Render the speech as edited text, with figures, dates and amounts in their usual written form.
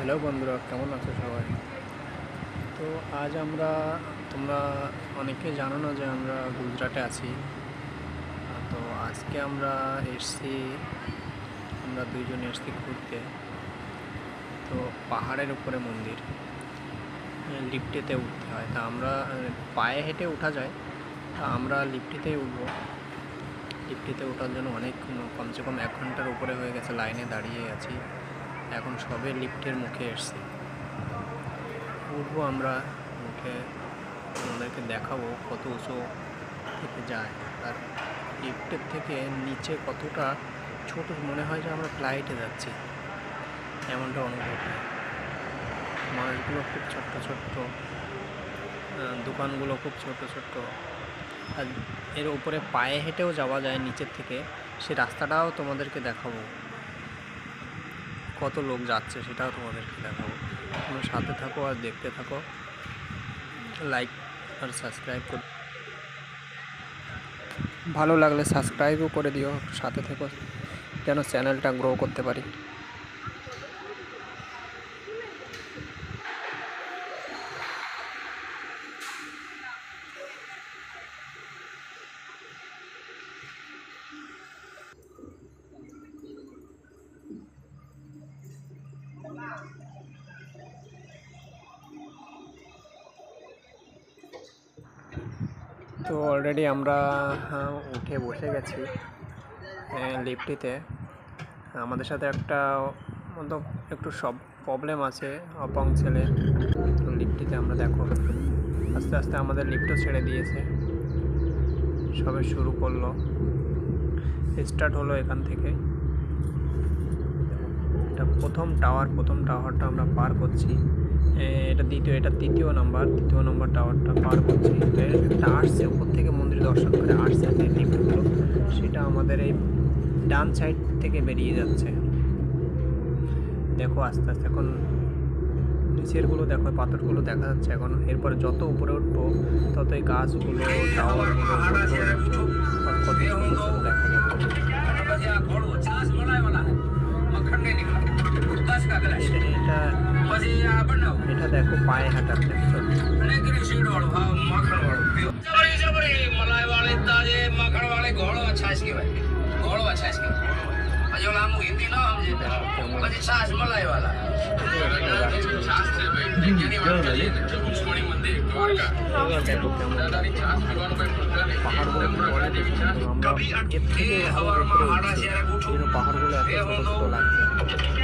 Hello বন্ধুরা, কেমন আছো সবাই? তো আজ তোমরা অনেকে জানো না যে আমরা গুজরাটে আছি। তো আজকে আমরা দুইজন এসেছি ঘুরতে। তো পাহাড়ের উপরে মন্দির, লিফটেতে উঠতে হয়। তা আমরা পায়ে হেঁটে ওঠা যায়, তা আমরা লিফটেতেই উঠবো। লিফটেতে ওঠার জন্য কমসে কম 1 ঘন্টার উপরে হয়ে গেছে, লাইনে দাঁড়িয়ে আছি। এখন সবে লিফটের মুখে এসেছি, উঠবো আমরা। উঠে আমাদেরকে দেখাবো কত উঁচু থেকে যায়, আর লিফটের থেকে নিচে কতটা ছোট মনে হয় যে আমরা ফ্লাইটে যাচ্ছি, এমনটা অনুভব হয়। মানুষগুলো খুব ছোট্ট ছোট্ট, দোকানগুলো খুব ছোট ছোট্ট, আর এর উপরে পায়ে হেঁটেও যাওয়া যায় নিচের থেকে। সে রাস্তাটাও তোমাদেরকে দেখাবো, কত লোক যাচ্ছে সেটাও তোমাদেরকে দেখাবো। তোমরা সাথে থাকো আর দেখতে থাকো, লাইক আর সাবস্ক্রাইব করো। ভালো লাগলে সাবস্ক্রাইবও করে দিও, সাথে থেকো যেন চ্যানেলটা গ্রো করতে পারি। তো অলরেডি আমরা উঠে বসে গেছি লিফটিতে। আমাদের সাথে একটু সব প্রবলেম আছে, অপং ছেলে। লিফটিতে আমরা দেখো আস্তে আস্তে আমাদের লিফটও ছেড়ে দিয়েছে, সবে শুরু করলো, স্টার্ট হলো এখান থেকে। এটা প্রথম টাওয়ারটা আমরা পার করছি। এটা তৃতীয় নম্বর টাওয়ারটা পার করছি। এটা আসছে উপর থেকে, মন্দির দর্শন করে আসছে যে লিফটগুলো, সেটা আমাদের এই ডান সাইড থেকে বেরিয়ে যাচ্ছে। দেখো আস্তে আস্তে এখন নিচেরগুলো দেখো, পাথরগুলো দেখা যাচ্ছে এখন। এরপরে যত উপরে উঠবো তত এই গাছগুলো, টাওয়ারগুলো কত সুন্দর দেখা যাবে। এটা দেখো পায়ে হাঁটার পাহাড়গুলো এত ছোট ছোট লাগছে।